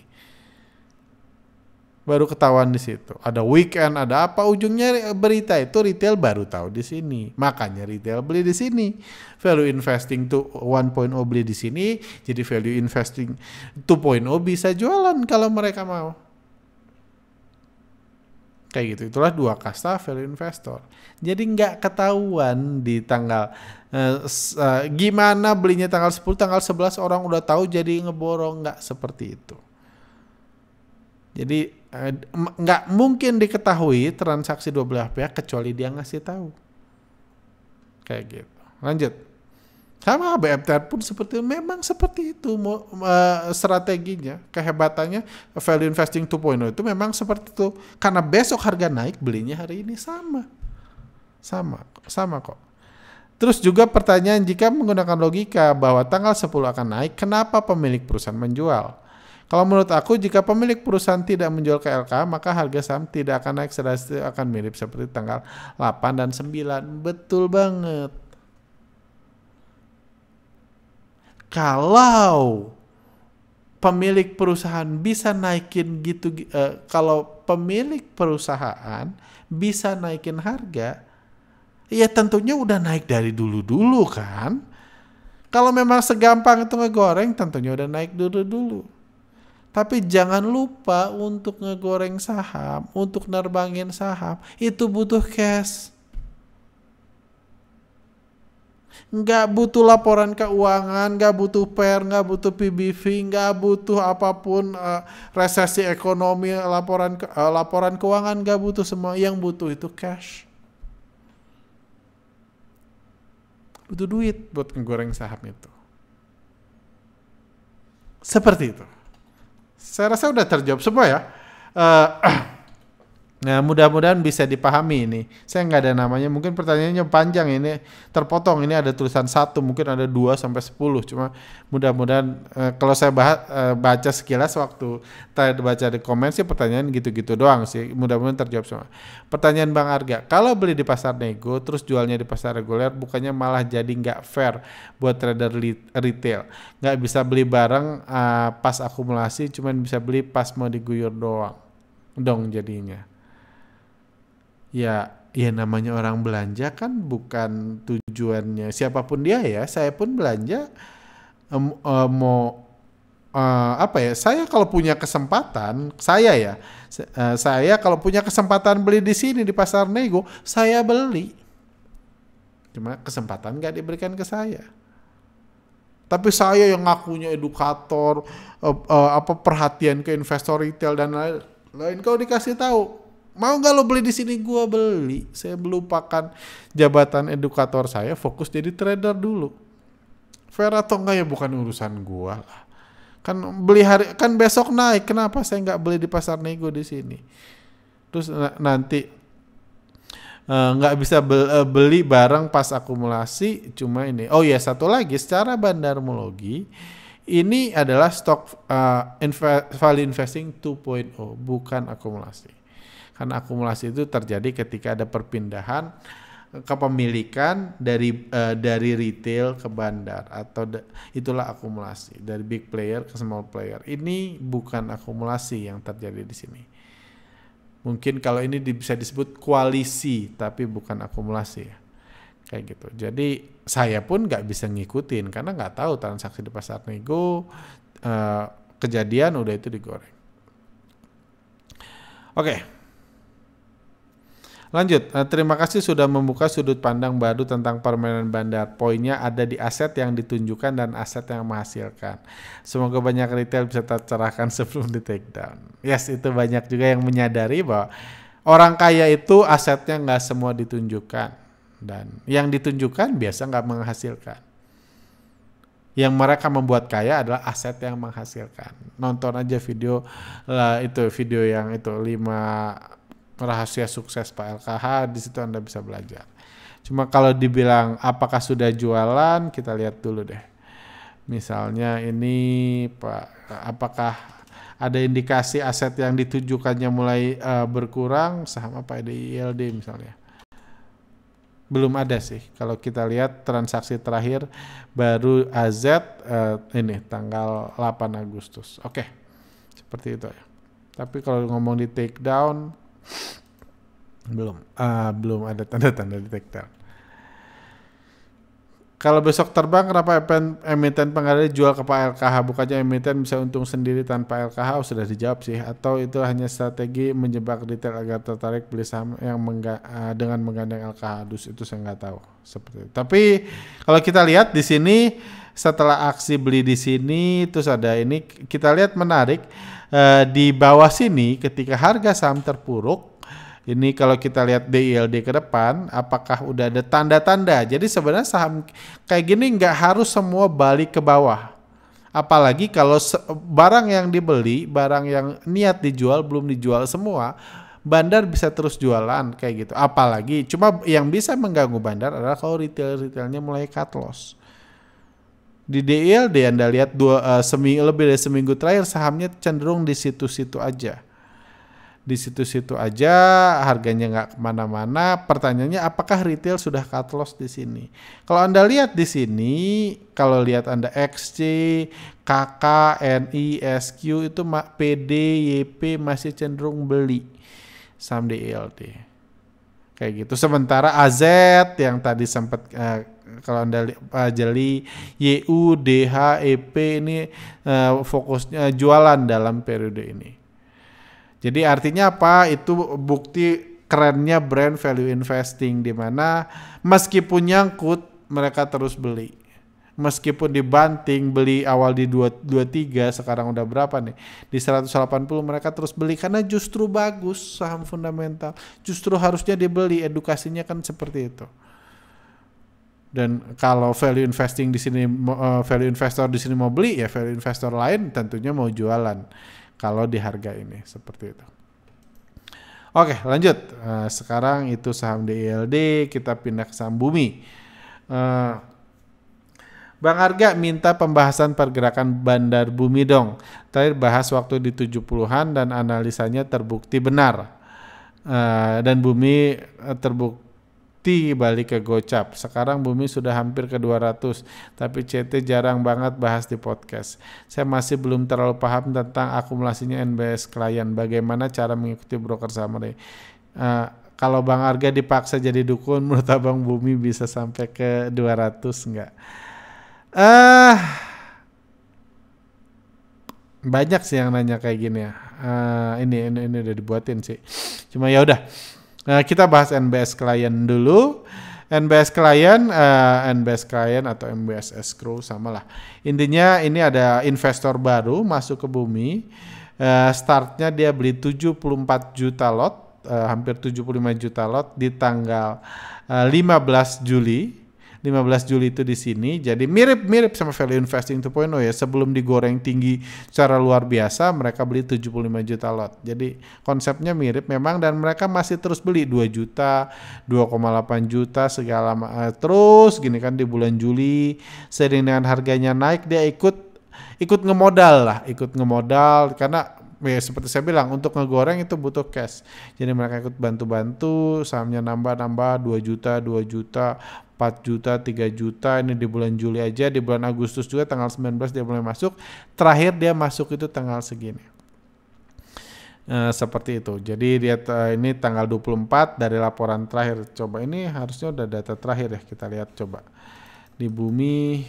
A: Baru ketahuan di situ. Ada weekend, ada apa, ujungnya berita itu retail baru tahu di sini. Makanya retail beli di sini. Value investing tuh 1.0 beli di sini, jadi value investing 2.0 bisa jualan kalau mereka mau. Kayak gitu. Itulah dua kasta value investor. Jadi nggak ketahuan di tanggal gimana belinya tanggal 10, tanggal 11 orang udah tahu jadi ngeborong, nggak seperti itu. Jadi nggak mungkin diketahui transaksi dua belah pihak kecuali dia ngasih tahu. Kayak gitu. Lanjut. Sama BMTR pun seperti itu. Memang seperti itu strateginya, kehebatannya value investing 2.0 itu memang seperti itu. Karena besok harga naik, belinya hari ini sama kok. Terus juga pertanyaan, jika menggunakan logika bahwa tanggal 10 akan naik, kenapa pemilik perusahaan menjual? Kalau menurut aku, jika pemilik perusahaan tidak menjual ke LK, maka harga saham tidak akan naik, akan mirip seperti tanggal 8 dan 9. Betul banget. Kalau pemilik perusahaan bisa naikin gitu, kalau pemilik perusahaan bisa naikin harga, ya tentunya udah naik dari dulu-dulu kan. Kalau memang segampang itu ngegoreng, tentunya udah naik dulu-dulu. Tapi jangan lupa untuk ngegoreng saham, untuk nerbangin saham, itu butuh cash. Nggak butuh laporan keuangan, nggak butuh PER, nggak butuh PBV, nggak butuh apapun, resesi ekonomi, laporan keuangan, nggak butuh semua. Yang butuh itu cash. Butuh duit buat ngegoreng saham itu. Seperti itu. Saya rasa udah terjawab semua ya. Nah, mudah-mudahan bisa dipahami ini. Saya nggak ada namanya, mungkin pertanyaannya panjang ini, terpotong. Ini ada tulisan 1, mungkin ada 2 sampai 10. Cuma mudah-mudahan kalau saya baca sekilas waktu tadi baca di komen sih pertanyaan gitu-gitu doang sih. Mudah-mudahan terjawab semua. Pertanyaan Bang Arga, kalau beli di pasar nego terus jualnya di pasar reguler, bukannya malah jadi nggak fair buat trader retail? Nggak bisa beli bareng pas akumulasi, cuman bisa beli pas mau diguyur doang dong jadinya. Ya namanya orang belanja kan bukan tujuannya siapapun dia ya. Saya pun belanja mau apa ya? Saya kalau punya kesempatan, saya kalau punya kesempatan beli di sini di pasar nego, saya beli. Cuma kesempatan nggak diberikan ke saya. Tapi saya yang ngakunya edukator, perhatian ke investor retail dan lain-lain, kalau dikasih tahu, mau nggak lo beli di sini, gua beli. Saya melupakan jabatan edukator saya, fokus jadi trader dulu. Fair atau enggak ya bukan urusan gua lah. Kan beli kan besok naik, kenapa saya nggak beli di pasar nego di sini? Terus nanti nggak bisa beli bareng pas akumulasi, cuma ini. Oh ya, satu lagi, secara bandarmologi ini adalah stock value investing 2.0, bukan akumulasi. Karena akumulasi itu terjadi ketika ada perpindahan kepemilikan dari retail ke bandar, atau itulah akumulasi dari big player ke small player. Ini bukan akumulasi yang terjadi di sini. Mungkin kalau ini bisa disebut koalisi, tapi bukan akumulasi ya. Kayak gitu. Jadi saya pun nggak bisa ngikutin karena nggak tahu transaksi di pasar nego, kejadian udah itu digoreng. Oke. Lanjut, terima kasih sudah membuka sudut pandang baru tentang permainan bandar. Poinnya ada di aset yang ditunjukkan dan aset yang menghasilkan. Semoga banyak retail bisa tercerahkan sebelum di take down. Yes, itu banyak juga yang menyadari bahwa orang kaya itu asetnya nggak semua ditunjukkan. Dan yang ditunjukkan biasa nggak menghasilkan. Yang mereka membuat kaya adalah aset yang menghasilkan. Nonton aja video yang itu 5 rahasia sukses Pak LKH, di situ Anda bisa belajar. Cuma kalau dibilang apakah sudah jualan, kita lihat dulu deh. Misalnya ini Pak, apakah ada indikasi aset yang ditujukannya mulai berkurang, saham apa ILD misalnya. Belum ada sih. Kalau kita lihat transaksi terakhir baru AZ ini tanggal 8 Agustus. Oke. Seperti itu ya. Tapi kalau ngomong di take down belum ada tanda-tanda di take down. Kalau besok terbang, kenapa emiten pengadaan jual ke Pak LKH? Bukannya emiten bisa untung sendiri tanpa LKH? Sudah dijawab sih. Atau itu hanya strategi menjebak retail agar tertarik beli saham yang dengan menggandeng LKH? Itu saya nggak tahu. Seperti itu. Tapi kalau kita lihat di sini, setelah aksi beli di sini, terus ada ini, kita lihat menarik. Di bawah sini, ketika harga saham terpuruk, ini kalau kita lihat DILD ke depan, apakah udah ada tanda-tanda? Jadi sebenarnya saham kayak gini nggak harus semua balik ke bawah. Apalagi kalau barang yang dibeli, barang yang niat dijual belum dijual semua, bandar bisa terus jualan kayak gitu. Apalagi cuma yang bisa mengganggu bandar adalah kalau retailnya mulai cut loss. Di DILD Anda lihat lebih dari seminggu terakhir sahamnya cenderung di situ-situ aja. Di situ-situ aja, harganya nggak kemana-mana. Pertanyaannya, apakah retail sudah cut loss di sini? Kalau Anda lihat di sini, kalau lihat Anda XC, KK, NI, SQ itu PD, YP masih cenderung beli saham DILD. Kayak gitu. Sementara AZ yang tadi sempat kalau Anda jeli YU, DH, EP ini fokusnya jualan dalam periode ini. Jadi artinya apa? Itu bukti kerennya brand value investing di mana meskipun nyangkut mereka terus beli. Meskipun dibanting beli awal di 223 sekarang udah berapa nih? Di 180 mereka terus beli karena justru bagus saham fundamental. Justru harusnya dibeli, edukasinya kan seperti itu. Dan kalau value investing di sini value investor di sini mau beli ya value investor lain tentunya mau jualan. Kalau di harga ini seperti itu. Oke, lanjut. Sekarang itu saham DILD, kita pindah ke saham Bumi. Bang Arga minta pembahasan pergerakan bandar Bumi dong. Terakhir bahas waktu di 70-an dan analisanya terbukti benar. Dan Bumi terbukti balik ke gocap. Sekarang Bumi sudah hampir ke 200, tapi CT jarang banget bahas di podcast. Saya masih belum terlalu paham tentang akumulasinya NBS klien. Bagaimana cara mengikuti broker saham ini? Kalau Bang Arga dipaksa jadi dukun, menurut Abang Bumi bisa sampai ke 200 enggak? Banyak sih yang nanya kayak gini ya. Ini udah dibuatin sih. Cuma ya udah. Kita bahas NBS klien dulu. NBS klien atau NBS escrow sama lah. Intinya ini ada investor baru masuk ke Bumi. Startnya dia beli 74 juta lot, hampir 75 juta lot di tanggal 15 Juli. 15 Juli itu di sini. Jadi mirip sama value investing 2.0 ya. Sebelum digoreng tinggi secara luar biasa, mereka beli 75 juta lot. Jadi konsepnya mirip memang dan mereka masih terus beli 2 juta, 2,8 juta segala terus gini kan di bulan Juli. Seiring dengan harganya naik dia ikut ngemodal karena ya seperti saya bilang untuk ngegoreng itu butuh cash. Jadi mereka ikut bantu-bantu, sahamnya nambah 2 juta, 4 juta, 3 juta ini di bulan Juli aja, di bulan Agustus juga tanggal 19 dia mulai masuk, terakhir dia masuk itu tanggal segini. Seperti itu. Jadi dia ini tanggal 24 dari laporan terakhir. Coba ini harusnya udah data terakhir ya, kita lihat coba. Di Bumi.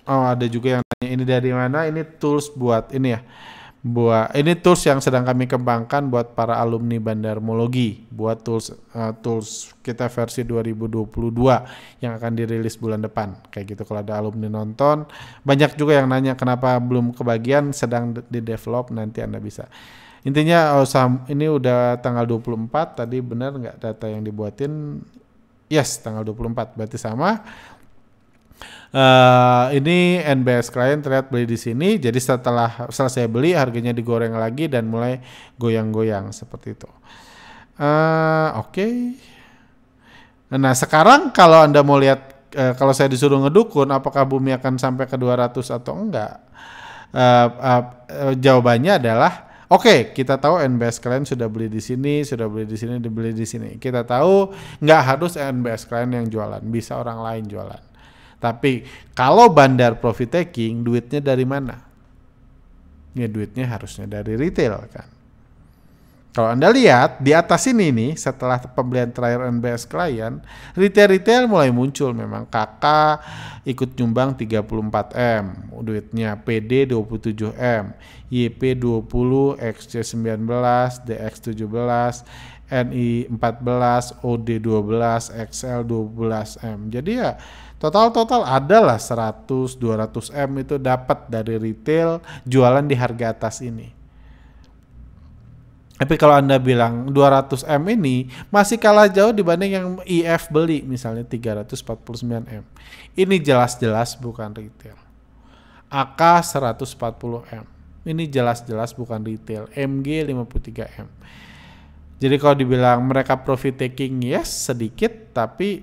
A: Ada juga yang nanya ini dari mana? Ini tools buat ini ya. Ini tools yang sedang kami kembangkan buat para alumni bandarmologi, buat tools kita versi 2022 yang akan dirilis bulan depan. Kayak gitu kalau ada alumni nonton. Banyak juga yang nanya kenapa belum kebagian, sedang di-develop, nanti Anda bisa. Intinya ini udah tanggal 24, tadi benar nggak data yang dibuatin? Yes, tanggal 24, berarti sama. Ini NBS klien terlihat beli di sini. Jadi setelah saya beli harganya digoreng lagi dan mulai goyang-goyang seperti itu. Oke. Nah sekarang kalau Anda mau lihat kalau saya disuruh ngedukun apakah Bumi akan sampai ke 200 atau enggak? Jawabannya adalah Oke, kita tahu NBS klien sudah beli di sini, dibeli di sini. Kita tahu nggak harus NBS klien yang jualan, bisa orang lain jualan. Tapi kalau bandar profit taking, duitnya dari mana? Ya duitnya harusnya dari retail kan. Kalau Anda lihat di atas ini nih, setelah pembelian terakhir NBS klien, retail mulai muncul memang. KK ikut nyumbang 34M, duitnya PD 27M, YP 20, XC 19, DX 17, NI 14, OD 12, XL 12M. Jadi ya total adalah 100-200M itu dapat dari retail jualan di harga atas ini. Tapi kalau Anda bilang 200M ini masih kalah jauh dibanding yang IF beli misalnya 349M. Ini jelas-jelas bukan retail. AK 140M. Ini jelas-jelas bukan retail. MG 53M. Jadi kalau dibilang mereka profit taking, yes sedikit, tapi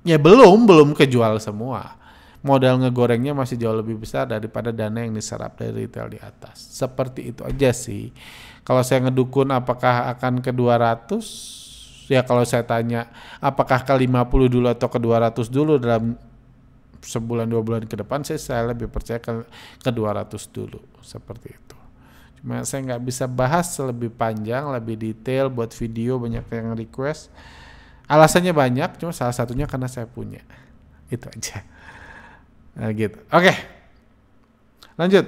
A: ya belum kejual semua. Modal ngegorengnya masih jauh lebih besar daripada dana yang diserap dari retail di atas. Seperti itu aja sih. Kalau saya ngedukun apakah akan ke 200? Ya kalau saya tanya apakah ke 50 dulu atau ke 200 dulu dalam sebulan 2 bulan ke depan, saya lebih percaya ke 200 dulu. Seperti itu. Cuma saya nggak bisa bahas lebih panjang, lebih detail buat video, banyak yang request. Alasannya banyak, cuma salah satunya karena saya punya. Itu aja. Nah, gitu. Oke. Lanjut.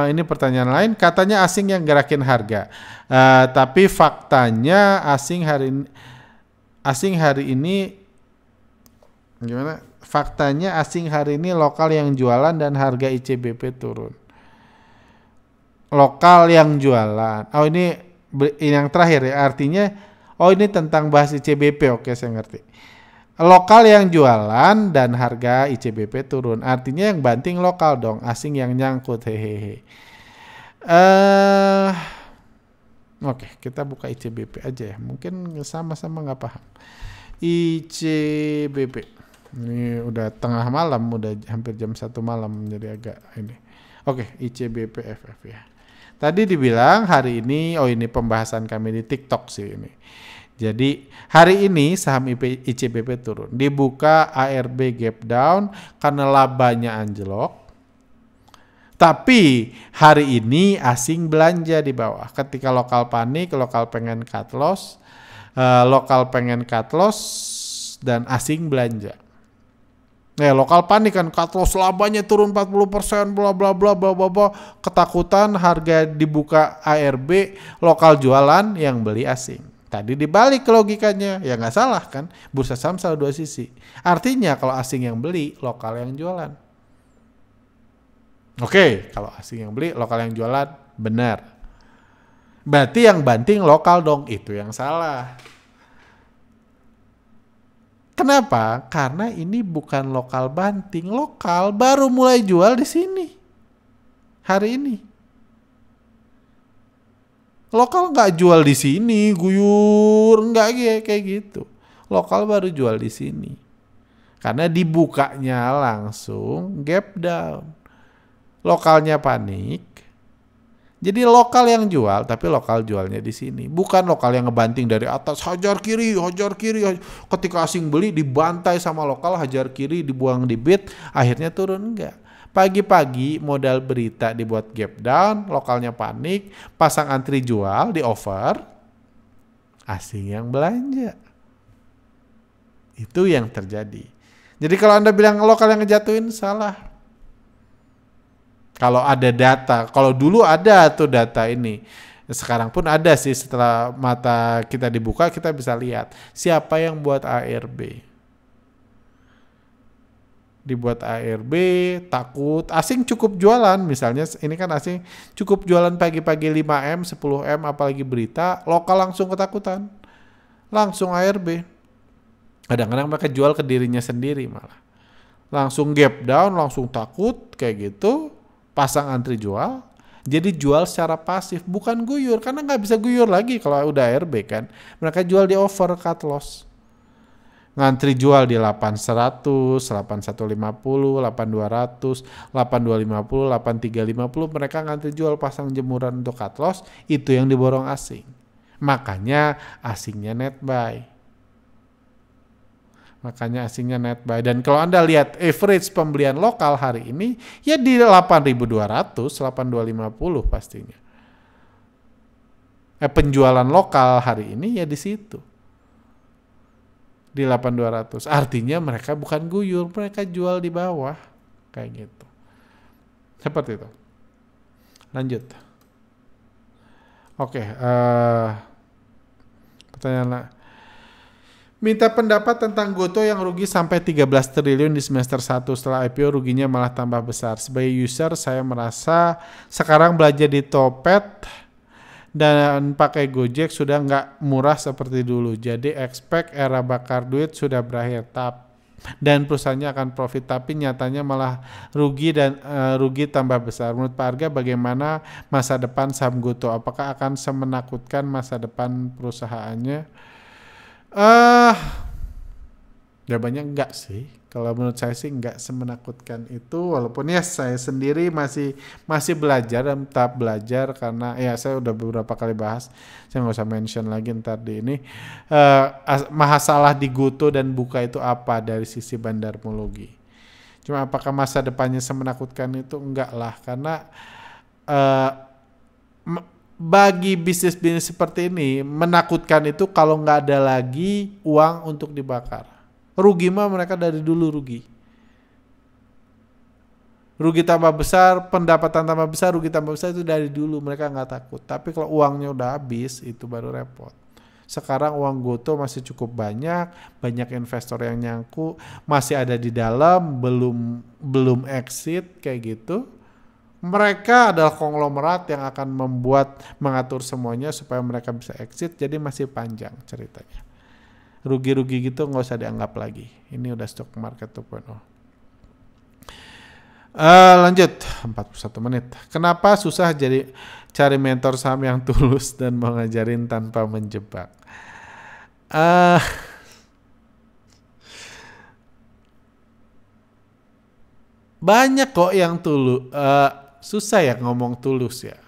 A: Ini pertanyaan lain. Katanya asing yang gerakin harga. Tapi faktanya asing hari ini gimana? Faktanya asing hari ini lokal yang jualan dan harga ICBP turun. Lokal yang jualan. Oh ini yang terakhir ya. Artinya ini tentang bahas ICBP. Oke, saya ngerti. Lokal yang jualan dan harga ICBP turun. Artinya yang banting lokal dong, asing yang nyangkut. Hehehe. Oke, kita buka ICBP aja ya. Mungkin sama-sama nggak paham. ICBP. Ini udah tengah malam, udah hampir jam 1 malam, jadi agak ini. Oke, ICBP FF ya. Tadi dibilang hari ini, ini pembahasan kami di TikTok sih ini. Jadi hari ini saham ICBP turun, dibuka ARB gap down karena labanya anjlok. Tapi hari ini asing belanja di bawah. Ketika lokal panik, lokal pengen cut loss, dan asing belanja. Lokal panik kan cut loss, labanya turun 40%, bla bla bla bla bla bla. Ketakutan, harga dibuka ARB, lokal jualan, yang beli asing. Tadi dibalik logikanya, ya nggak salah kan? Bursa saham selalu dua sisi. Artinya kalau asing yang beli, lokal yang jualan. Oke, kalau asing yang beli, lokal yang jualan, benar. Berarti yang banting lokal dong, itu yang salah. Kenapa? Karena ini bukan lokal banting, lokal baru mulai jual di sini hari ini. Lokal nggak jual di sini, guyur, nggak kayak gitu. Lokal baru jual di sini. Karena dibukanya langsung gap down. Lokalnya panik. Jadi lokal yang jual, tapi lokal jualnya di sini. Bukan lokal yang ngebanting dari atas, hajar kiri. Ketika asing beli, dibantai sama lokal, hajar kiri, dibuang di bid, akhirnya turun, enggak. Pagi-pagi modal berita dibuat gap down, lokalnya panik, pasang antri jual di over, asing yang belanja. Itu yang terjadi. Jadi kalau Anda bilang lokal yang ngejatuhin, salah. Kalau ada data, kalau dulu ada tuh data ini, sekarang pun ada sih, setelah mata kita dibuka kita bisa lihat siapa yang buat ARB. Dibuat ARB, takut, asing cukup jualan, misalnya ini kan asing cukup jualan pagi-pagi 5M, 10M, apalagi berita, lokal langsung ketakutan, langsung ARB. Kadang-kadang mereka jual ke dirinya sendiri malah. Langsung gap down, langsung takut, kayak gitu, pasang antri jual, jadi jual secara pasif, bukan guyur, karena nggak bisa guyur lagi kalau udah ARB kan. Mereka jual di over, cut loss. ngantri jual di 8100, 8150, 8200, 8250, 8350, mereka ngantri jual pasang jemuran untuk cut loss, itu yang diborong asing. Makanya asingnya net buy. Dan kalau Anda lihat average pembelian lokal hari ini ya di 8200, 8250 pastinya. Penjualan lokal hari ini ya di situ. Di 8200. Artinya mereka bukan guyur, mereka jual di bawah. Kayak gitu. Seperti itu. Lanjut. Oke, pertanyaan. Minta pendapat tentang Gotoh yang rugi sampai 13 triliun di semester 1 setelah IPO, ruginya malah tambah besar. Sebagai user saya merasa sekarang belanja di Topet dan pakai Gojek sudah nggak murah seperti dulu. Jadi expect era bakar duit sudah berakhir dan perusahaannya akan profit, tapi nyatanya malah rugi dan rugi tambah besar. Menurut Pak Arga bagaimana masa depan saham Gotoh? Apakah akan semenakutkan masa depan perusahaannya? Jawabannya enggak sih. Kalau menurut saya sih enggak semenakutkan itu, walaupun ya saya sendiri masih belajar dan tetap belajar karena ya saya udah beberapa kali bahas, saya nggak usah mention lagi ntar di ini. Masalah di Gotoh dan Buka itu apa dari sisi bandarmologi. Cuma apakah masa depannya semenakutkan itu? Enggak lah, karena bagi bisnis-bisnis seperti ini menakutkan itu kalau nggak ada lagi uang untuk dibakar. Rugi mah mereka dari dulu rugi. Rugi tambah besar, pendapatan tambah besar, rugi tambah besar itu dari dulu mereka nggak takut. Tapi kalau uangnya udah habis itu baru repot. Sekarang uang Gotoh masih cukup banyak investor yang nyangkut, masih ada di dalam, belum exit kayak gitu. Mereka adalah konglomerat yang akan mengatur semuanya supaya mereka bisa exit, jadi masih panjang ceritanya. Rugi-rugi gitu nggak usah dianggap lagi. Ini udah stock market 2.0. Lanjut, 41 menit. Kenapa susah cari mentor saham yang tulus dan mau ngajarin tanpa menjebak? Banyak kok yang tulus. Susah ya ngomong tulus ya,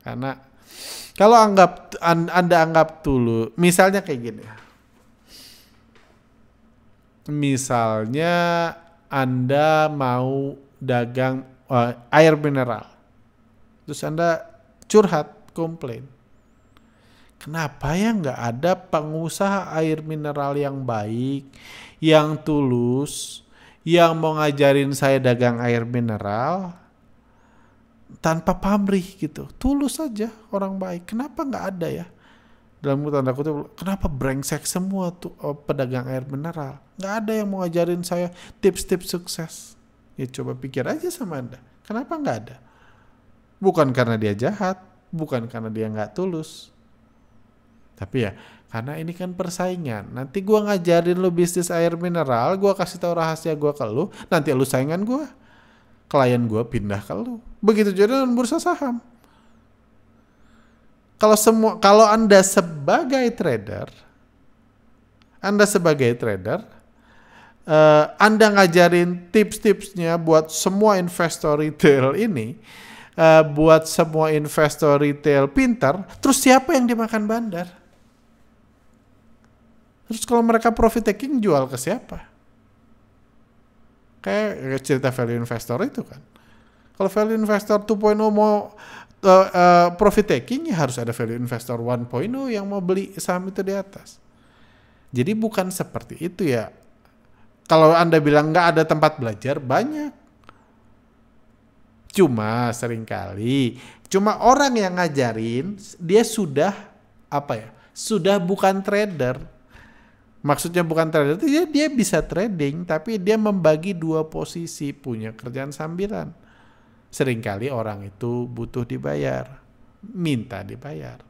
A: karena kalau Anda anggap tulus, misalnya kayak gini, misalnya Anda mau dagang air mineral, terus Anda curhat, komplain, kenapa ya nggak ada pengusaha air mineral yang baik, yang tulus, yang mau ngajarin saya dagang air mineral tanpa pamrih gitu, tulus saja, orang baik. Kenapa nggak ada ya? Dalam tanda kutip, kenapa brengsek semua tuh pedagang air mineral? Nggak ada yang mau ngajarin saya tips-tips sukses. Ya coba pikir aja sama Anda, kenapa nggak ada? Bukan karena dia jahat, bukan karena dia nggak tulus, tapi ya karena ini kan persaingan. Nanti gua ngajarin lu bisnis air mineral, gua kasih tahu rahasia gua ke lu, nanti lu saingan gua. Klien gue pindah ke lu. Begitu juga dengan bursa saham. Kalau Anda sebagai trader, Anda ngajarin tips-tipsnya buat semua investor retail ini, buat semua investor retail pintar, terus siapa yang dimakan bandar? Terus kalau mereka profit taking jual ke siapa? Kayak cerita value investor itu kan. Kalau value investor 2.0 mau profit taking, ya harus ada value investor 1.0 yang mau beli saham itu di atas. Jadi bukan seperti itu ya. Kalau Anda bilang nggak ada tempat belajar, banyak. Cuma orang yang ngajarin, dia sudah sudah bukan trader. Maksudnya bukan trader itu dia bisa trading, tapi dia membagi dua posisi, punya kerjaan sambilan. Seringkali orang itu butuh dibayar, minta dibayar,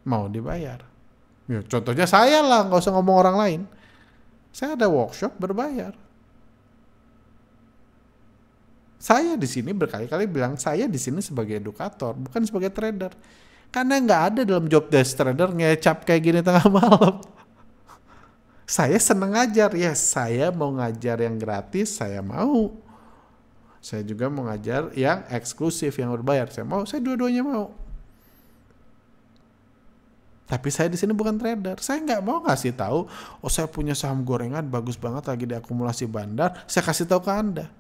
A: mau dibayar. Ya, contohnya saya lah, nggak usah ngomong orang lain. Saya ada workshop berbayar. Saya di sini berkali-kali bilang saya di sini sebagai edukator, bukan sebagai trader. Karena nggak ada dalam job desk trader ngecap kayak gini tengah malam. Saya seneng ngajar, ya saya mau ngajar yang gratis, saya mau. Saya juga mau ngajar yang eksklusif, yang berbayar, saya mau, saya dua-duanya mau. Tapi saya di sini bukan trader, saya nggak mau ngasih tahu, oh saya punya saham gorengan bagus banget lagi diakumulasi bandar, saya kasih tahu ke Anda.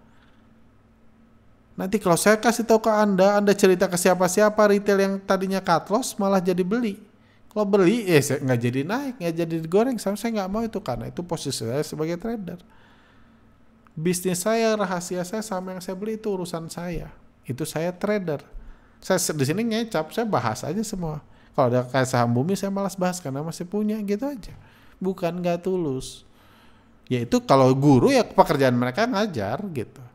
A: Nanti kalau saya kasih tahu ke Anda cerita ke siapa-siapa, retail yang tadinya cut loss malah jadi beli. Kalau beli, saya nggak jadi naik, nggak jadi digoreng. Saya nggak mau itu, karena itu posisi saya sebagai trader. Bisnis saya, rahasia saya, sama yang saya beli itu urusan saya. Itu saya trader. Saya di sini ngecap, saya bahas aja semua. Kalau ada kayak saham bumi, saya malas bahas karena masih punya, gitu aja. Bukan nggak tulus. Yaitu kalau guru ya pekerjaan mereka ngajar gitu.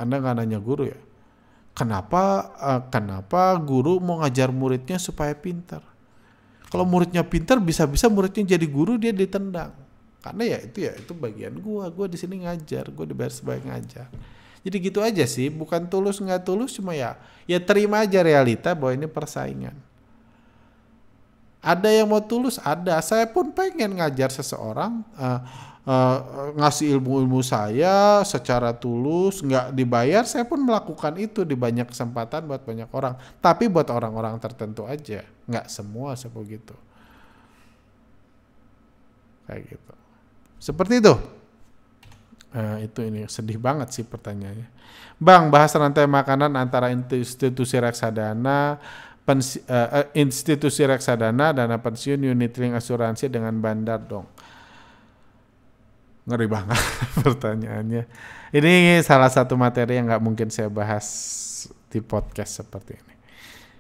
A: Anda nggak nanya guru ya, kenapa guru mau ngajar muridnya supaya pintar? Kalau muridnya pintar, bisa-bisa muridnya jadi guru, dia ditendang. Karena ya itu bagian gua di sini ngajar, gua dibayar sebagai ngajar. Jadi gitu aja sih, bukan tulus nggak tulus, cuma ya terima aja realita bahwa ini persaingan. Ada yang mau tulus, ada. Saya pun pengen ngajar seseorang, ngasih ilmu saya secara tulus, nggak dibayar, saya pun melakukan itu di banyak kesempatan buat banyak orang. Tapi buat orang-orang tertentu aja, nggak semua seperti itu. Kayak gitu. Seperti itu. Ini sedih banget sih pertanyaannya. Bang, bahas rantai makanan antara institusi reksadana, institusi reksadana, dana pensiun, unit link asuransi dengan bandar dong. Ngeri banget pertanyaannya. Ini salah satu materi yang nggak mungkin saya bahas di podcast seperti ini.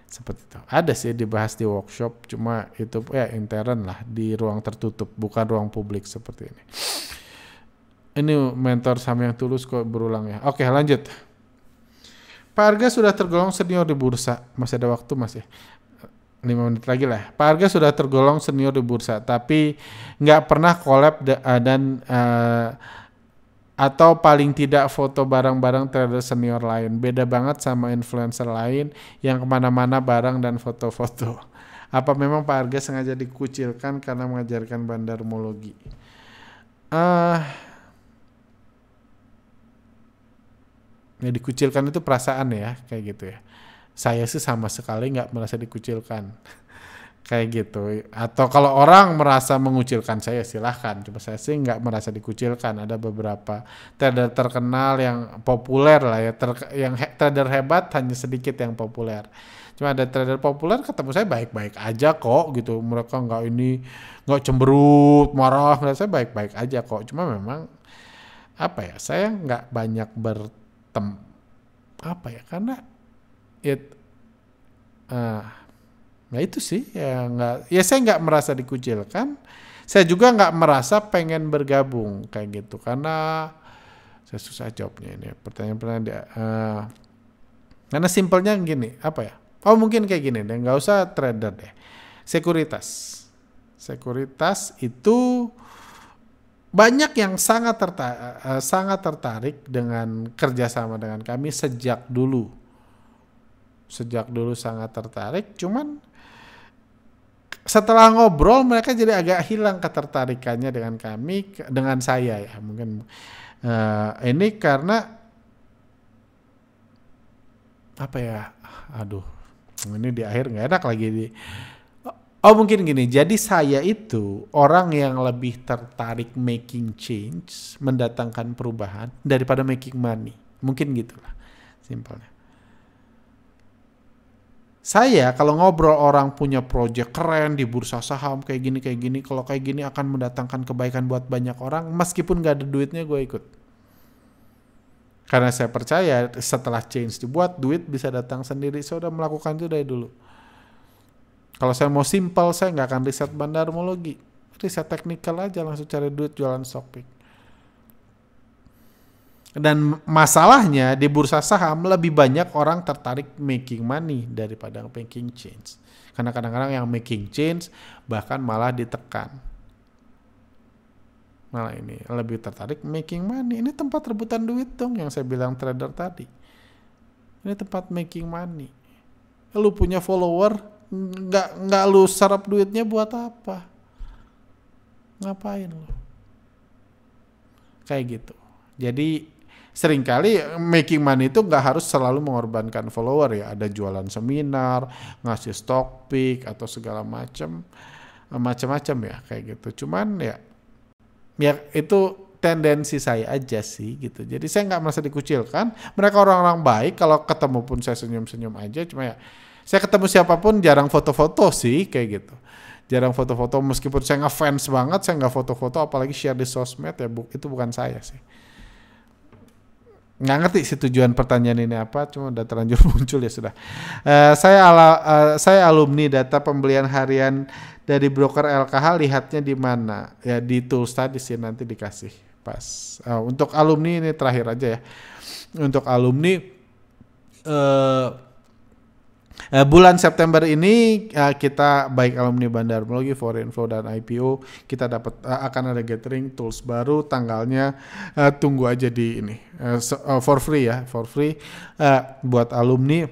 A: Seperti itu. Ada sih dibahas di workshop, cuma itu intern lah, di ruang tertutup, bukan ruang publik seperti ini. Ini mentor saham yang tulus kok berulang ya. Oke, lanjut. Pak Arga sudah tergolong senior di bursa. Masih ada waktu Mas ya? 5 menit lagi lah. Pak Arga sudah tergolong senior di bursa, tapi nggak pernah collab atau paling tidak foto bareng-bareng trader senior lain. Beda banget sama influencer lain yang kemana-mana bareng dan foto-foto. Apa memang Pak Arga sengaja dikucilkan karena mengajarkan bandarmologi? Ya dikucilkan itu perasaan ya, kayak gitu ya. Saya sih sama sekali nggak merasa dikucilkan. Kayak gitu. Atau kalau orang merasa mengucilkan saya, silahkan. Cuma saya sih nggak merasa dikucilkan. Ada beberapa trader terkenal yang populer lah ya. Trader hebat hanya sedikit yang populer. Cuma ada trader populer ketemu saya baik-baik aja kok gitu. Mereka nggak cemberut, marah. Saya baik-baik aja kok. Cuma memang saya nggak banyak karena nah itu sih saya nggak merasa dikucilkan, saya juga nggak merasa pengen bergabung kayak gitu, karena saya susah jawabnya ini pertanyaan karena simpelnya gini, mungkin kayak gini deh, nggak usah trader deh, sekuritas itu banyak yang sangat tertarik dengan kerjasama dengan kami sejak dulu sangat tertarik. Cuman setelah ngobrol mereka jadi agak hilang ketertarikannya dengan saya ya. Mungkin ini karena ini di akhir nggak enak lagi mungkin gini, jadi saya itu orang yang lebih tertarik making change, mendatangkan perubahan daripada making money. Mungkin gitulah simpelnya. Saya kalau ngobrol orang punya project keren di bursa saham kayak gini, kalau kayak gini akan mendatangkan kebaikan buat banyak orang, meskipun gak ada duitnya gue ikut. Karena saya percaya setelah change dibuat, duit bisa datang sendiri. Saya udah melakukan itu dari dulu. Kalau saya mau simpel, saya nggak akan riset bandarmologi. Riset teknikal aja, langsung cari duit jualan stock pick. Dan masalahnya di bursa saham lebih banyak orang tertarik making money daripada making change. Karena kadang-kadang yang making change bahkan malah ditekan. Malah ini lebih tertarik making money. Ini tempat rebutan duit dong yang saya bilang trader tadi. Ini tempat making money. Lu punya follower, nggak lu serap duitnya buat apa? Ngapain lo? Kayak gitu. Jadi seringkali making money itu nggak harus selalu mengorbankan follower ya. Ada jualan seminar, ngasih stock pick atau segala macam ya kayak gitu. Cuman ya itu tendensi saya aja sih gitu. Jadi saya nggak merasa dikucilkan. Mereka orang-orang baik. Kalau ketemu pun saya senyum-senyum aja. Cuma ya saya ketemu siapapun jarang foto-foto sih kayak gitu. Jarang foto-foto meskipun saya ngefans banget, saya nggak foto-foto apalagi share di sosmed ya itu bukan saya sih. Nggak ngerti sih tujuan pertanyaan ini apa, cuma udah terlanjur muncul ya sudah. Saya alumni data pembelian harian dari broker LKH, lihatnya di mana? Ya di tools tadi sih nanti dikasih pas. Untuk alumni ini terakhir aja ya. Untuk alumni bulan September ini kita baik alumni Bandarmologi, Forinfo dan IPO kita dapat akan ada gathering tools baru, tanggalnya tunggu aja di ini for free buat alumni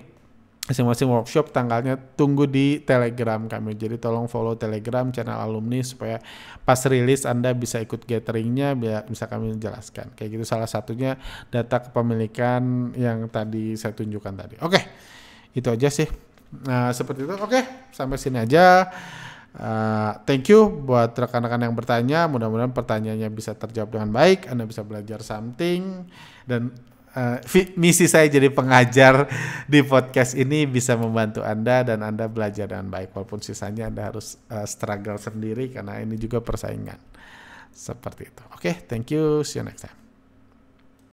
A: masing-masing workshop, tanggalnya tunggu di Telegram kami. Jadi tolong follow Telegram channel alumni supaya pas rilis Anda bisa ikut gatheringnya, bisa kami jelaskan. Kayak gitu salah satunya data kepemilikan yang tadi saya tunjukkan tadi. Oke. Itu aja sih. Nah, seperti itu. Oke, sampai sini aja. Thank you buat rekan-rekan yang bertanya. Mudah-mudahan pertanyaannya bisa terjawab dengan baik. Anda bisa belajar something. Dan misi saya jadi pengajar di podcast ini bisa membantu Anda dan Anda belajar dengan baik. Walaupun sisanya Anda harus struggle sendiri karena ini juga persaingan. Seperti itu. Oke, thank you. See you next time.